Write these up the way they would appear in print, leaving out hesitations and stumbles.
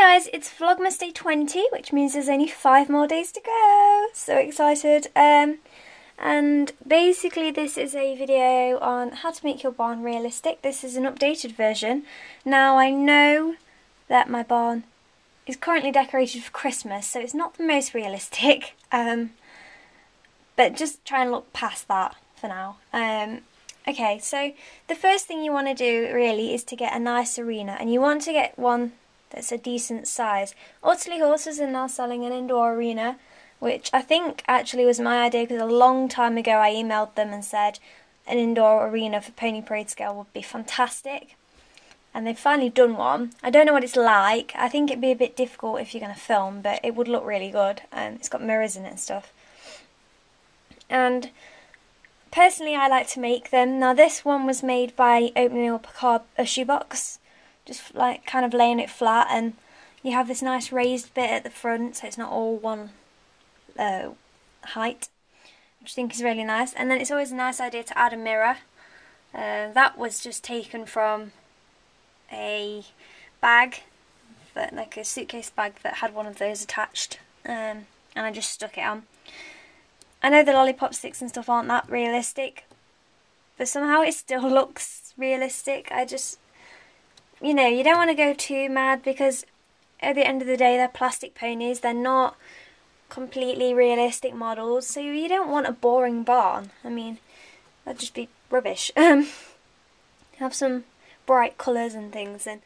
guys, it's Vlogmas day 20, which means there's only 5 more days to go. So excited. And basically this is a video on how to make your barn realistic. This is an updated version. Now I know that my barn is currently decorated for Christmas, so it's not the most realistic. But just try and look past that for now. Okay, so the first thing you want to do really is to get a nice arena, and you want to get one that's a decent size. Utterly Horses are now selling an indoor arena, which I think actually was my idea, because a long time ago I emailed them and said an indoor arena for pony parade scale would be fantastic. And they've finally done one. I don't know what it's like. I think it'd be a bit difficult if you're going to film, but it would look really good. It's got mirrors in it and stuff. And personally I like to make them. Now this one was made by opening up a shoebox, just like kind of laying it flat, and you have this nice raised bit at the front so it's not all one height, which I think is really nice. And then it's always a nice idea to add a mirror. That was just taken from a bag, like a suitcase bag that had one of those attached, and I just stuck it on. I know the lollipop sticks and stuff aren't that realistic, but somehow it still looks realistic. I just, you know, you don't want to go too mad, because at the end of the day they're plastic ponies, they're not completely realistic models, so you don't want a boring barn. I mean, that'd just be rubbish. Have some bright colours and things, and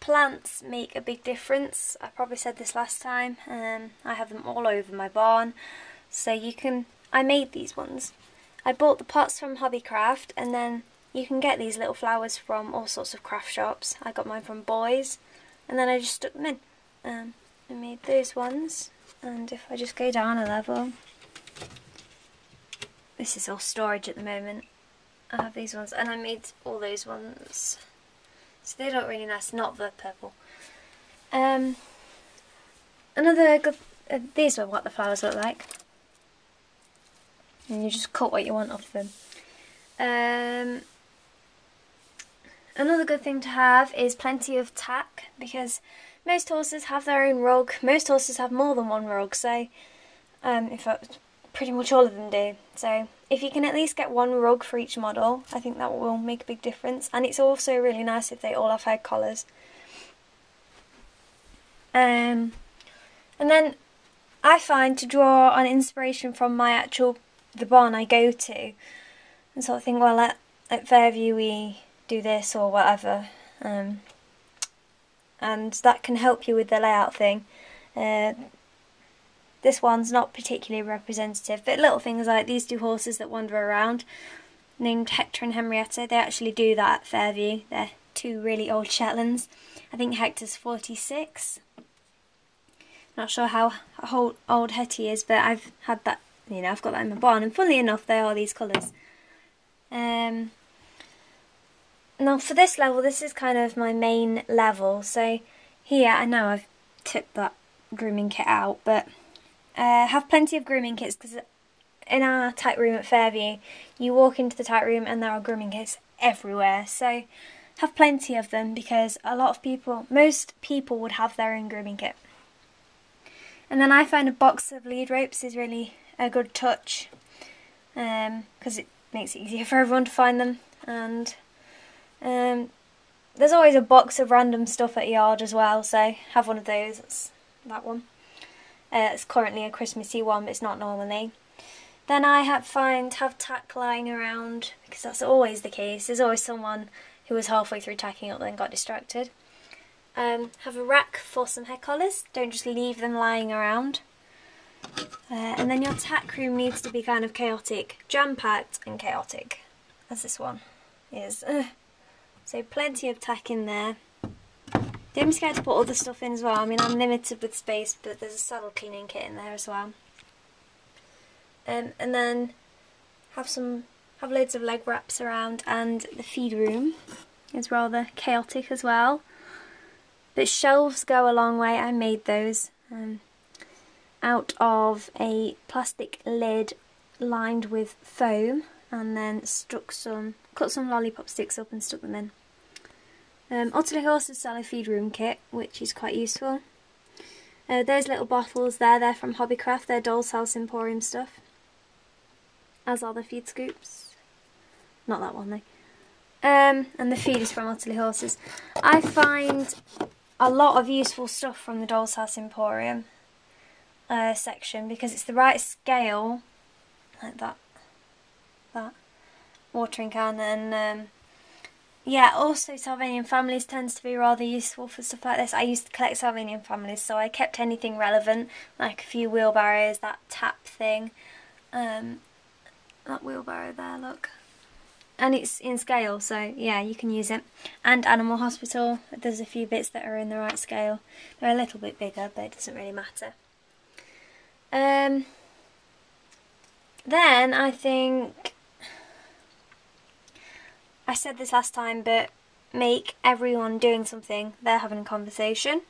plants make a big difference. I probably said this last time. I have them all over my barn, so you can, I made these ones. I bought the pots from Hobbycraft, and then you can get these little flowers from all sorts of craft shops. I got mine from Boys, and then I just stuck them in. I made those ones, and if I just go down a level, this is all storage at the moment. I have these ones, and I made all those ones, so they look really nice, not the purple. Another good, these are what the flowers look like, and you just cut what you want off them. Another good thing to have is plenty of tack, because most horses have their own rug. Most horses have more than one rug, so in fact pretty much all of them do. So if you can at least get one rug for each model, I think that will make a big difference. And it's also really nice if they all have head collars. And then I find to draw on inspiration from the barn I go to, and sort of think, well, at Fairview we do this or whatever, and that can help you with the layout thing. This one's not particularly representative, but little things like these two horses that wander around, named Hector and Henrietta, they actually do that at Fairview. They're two really old Shetlands. I think Hector's 46. Not sure how old Hetty is, but I've had that, you know, I've got that in my barn, and funnily enough they are these colours. Now for this level, this is kind of my main level, so here, I know I've tipped that grooming kit out, but have plenty of grooming kits, because in our tight room at Fairview, you walk into the tight room and there are grooming kits everywhere, so have plenty of them, because most people would have their own grooming kit. And then I find a box of lead ropes is really a good touch, because it makes it easier for everyone to find them. And there's always a box of random stuff at yard as well, so have one of those. That's that one. It's currently a Christmassy one, but it's not normally. Then I have tack lying around, because that's always the case. There's always someone who was halfway through tacking up then got distracted. Have a rack for some head collars. Don't just leave them lying around. And then your tack room needs to be kind of chaotic, jam-packed and chaotic, as this one is. So plenty of tack in there. Don't be scared to put other stuff in as well. I mean, I'm limited with space, but there's a saddle cleaning kit in there as well. And then have loads of leg wraps around, and the feed room is rather chaotic as well. But shelves go a long way. I made those out of a plastic lid lined with foam, and then cut some lollipop sticks up and stuck them in. Utterly Horses sell a feed room kit, which is quite useful. Those little bottles there, they're from Hobbycraft. They're Doll's House Emporium stuff. As are the feed scoops. Not that one though. And the feed is from Utterly Horses. I find a lot of useful stuff from the Doll's House Emporium section because it's the right scale, like that watering can, and yeah, also Salvanian families tends to be rather useful for stuff like this. I used to collect Salvanian families, so I kept anything relevant, like a few wheelbarrows, that tap thing, that wheelbarrow there, look. And it's in scale, so yeah, you can use it. And Animal Hospital, there's a few bits that are in the right scale. They're a little bit bigger, but it doesn't really matter. Then I think, I said this last time, but make everyone doing something, they're having a conversation.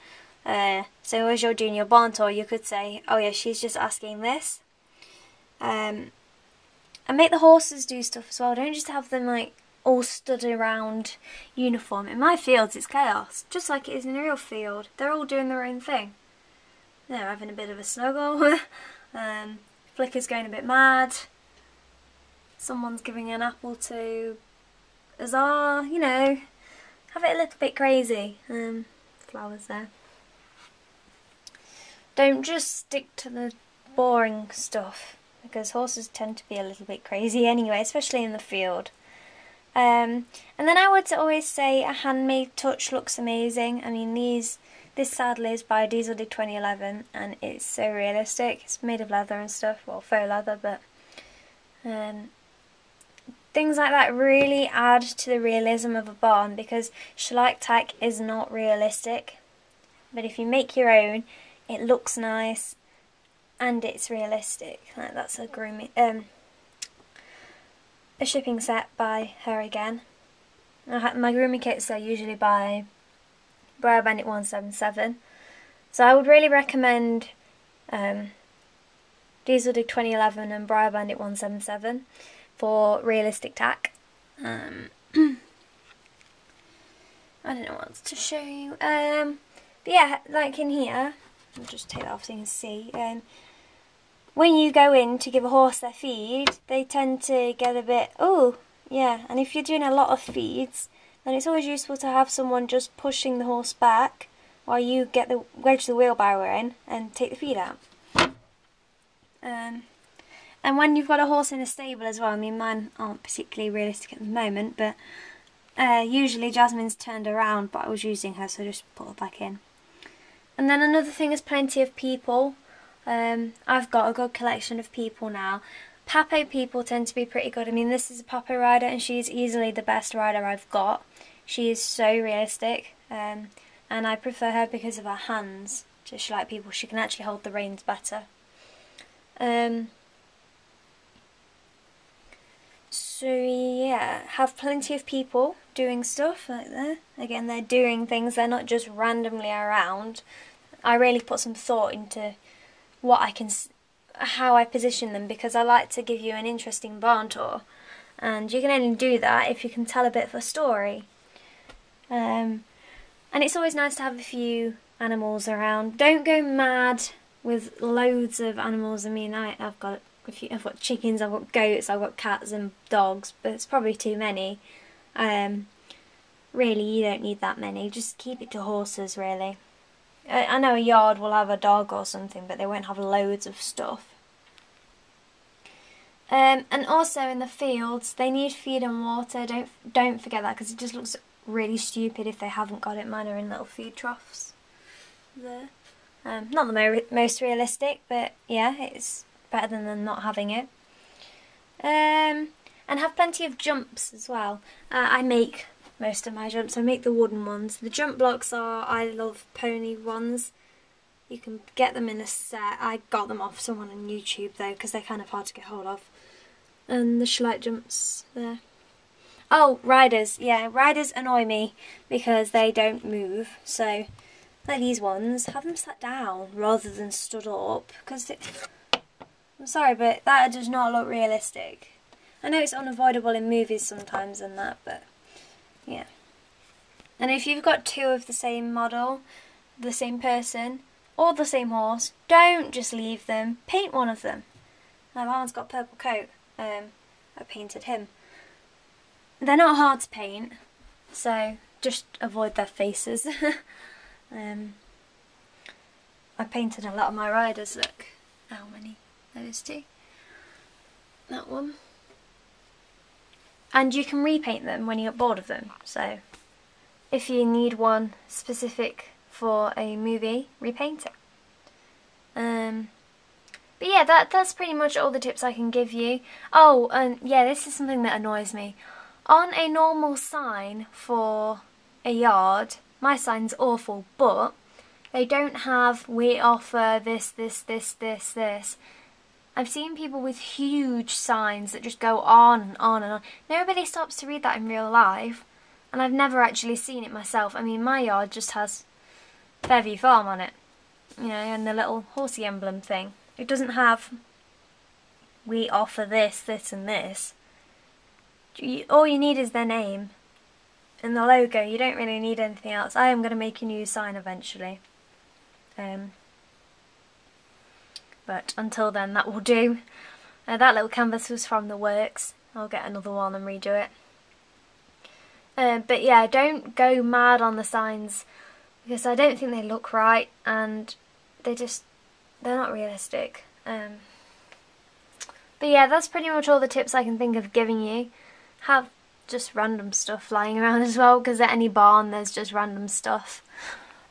So as you're doing your barn tour, you could say, oh yeah, she's just asking this. And make the horses do stuff as well. Don't just have them like all stood around uniform. In my fields it's chaos, just like it is in a real field. They're all doing their own thing. They're having a bit of a snuggle. Flicker's going a bit mad. Someone's giving an apple to Azar, you know, have it a little bit crazy. Flowers there. Don't just stick to the boring stuff, because horses tend to be a little bit crazy anyway, especially in the field. And then I would always say a handmade touch looks amazing. I mean, this sadly is by Diesel Dig 2011, and it's so realistic. It's made of leather and stuff, well, faux leather, but things like that really add to the realism of a barn, because shellac tack is not realistic. But if you make your own, it looks nice and it's realistic. Like, that's a grooming, a shipping set by her again. My grooming kits are usually by Briar Bandit 177. So I would really recommend Diesel Dig 2011 and Briar Bandit 177 for realistic tack. I don't know what else to show you. But yeah, like in here, I'll just take that off so you can see. When you go in to give a horse their feed, they tend to get a bit, oh yeah, and if you're doing a lot of feeds, then it's always useful to have someone just pushing the horse back while you wedge the wheelbarrow in and take the feed out. And when you've got a horse in a stable as well, I mean, mine aren't particularly realistic at the moment, but usually Jasmine's turned around, but I was using her, so I just put her back in. And then another thing is plenty of people. I've got a good collection of people now. Papo people tend to be pretty good. I mean, this is a Papo rider, and she's easily the best rider I've got. She is so realistic, and I prefer her because of her hands. Just like people, she can actually hold the reins better. So yeah, have plenty of people doing stuff like that. Again, they're doing things, they're not just randomly around. I really put some thought into how I position them, because I like to give you an interesting barn tour, and you can only do that if you can tell a bit of a story. And it's always nice to have a few animals around. Don't go mad with loads of animals. I mean, I've got chickens, I've got goats, I've got cats and dogs, but it's probably too many. Really, you don't need that many. Just keep it to horses, really. I know a yard will have a dog or something, but they won't have loads of stuff. And also in the fields, they need feed and water. Don't forget that, because it just looks really stupid if they haven't got it. Mine are in little feed troughs there. Not the most realistic, but yeah, it's better than them not having it. And have plenty of jumps as well. I make most of my jumps. I make the wooden ones. The jump blocks are I Love Pony ones. You can get them in a set. I got them off someone on YouTube though, because they're kind of hard to get hold of. And the shellac jumps there. Oh, riders. Yeah, riders annoy me because they don't move. So, like these ones, have them sat down rather than stood up, because I'm sorry, but that does not look realistic. I know it's unavoidable in movies sometimes and that, but yeah. And if you've got two of the same model, the same person, all the same horse. Don't just leave them. Paint one of them. Now that one's got a purple coat. I painted him. They're not hard to paint, so just avoid their faces. I painted a lot of my riders, look how many, those two, that one. And you can repaint them when you get bored of them, so if you need one specific for a movie, repaint it. But yeah, that's pretty much all the tips I can give you. Oh, and yeah, this is something that annoys me. On a normal sign for a yard, my sign's awful, but they don't have "we offer this, this, this, this, this." I've seen people with huge signs that just go on and on and on. Nobody stops to read that in real life, and I've never actually seen it myself. I mean, my yard just has Fairview Farm on it, you know, and the little horsey emblem thing. It doesn't have "we offer this, this and this." All you need is their name and the logo. You don't really need anything else. I am going to make a new sign eventually. But until then, that will do. That little canvas was from the works. I'll get another one and redo it. But yeah, don't go mad on the signs, because I don't think they look right, and they're not realistic. But yeah, that's pretty much all the tips I can think of giving you. Have just random stuff flying around as well, because at any barn there's just random stuff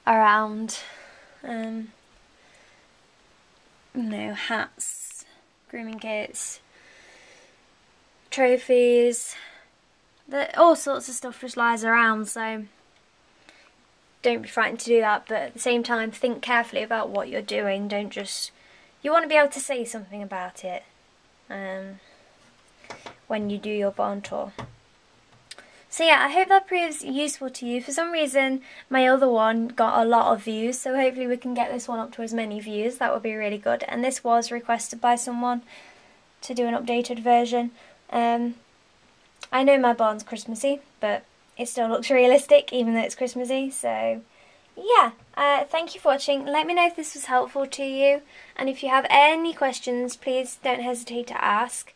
around. You know, hats, grooming kits, trophies, all sorts of stuff just lies around, so don't be frightened to do that, but at the same time think carefully about what you're doing. Don't just, you want to be able to say something about it when you do your barn tour. So yeah, I hope that proves useful to you. For some reason my other one got a lot of views, so hopefully we can get this one up to as many views. That would be really good, and this was requested by someone to do an updated version. I know my barn's Christmassy, but it still looks realistic even though it's Christmassy, so yeah. Thank you for watching. Let me know if this was helpful to you, and if you have any questions, please don't hesitate to ask.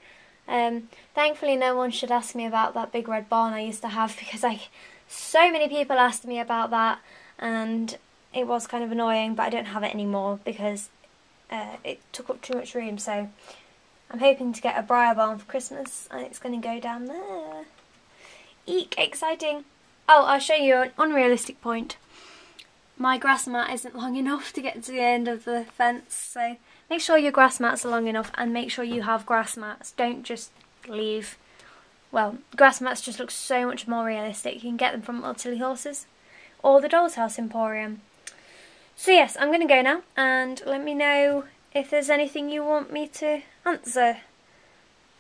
Thankfully no one should ask me about that big red barn I used to have, because so many people asked me about that, and it was kind of annoying, but I don't have it anymore because it took up too much room. So I'm hoping to get a briar barn for Christmas, and it's going to go down there. Eek, exciting. Oh, I'll show you an unrealistic point. My grass mat isn't long enough to get to the end of the fence, so make sure your grass mats are long enough, and make sure you have grass mats. Don't just leave. Well, grass mats just look so much more realistic. You can get them from Tilly Horses or the Doll's House Emporium. So yes, I'm going to go now, and let me know if there's anything you want me to answer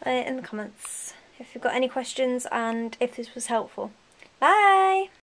in the comments, if you've got any questions, and if this was helpful. Bye!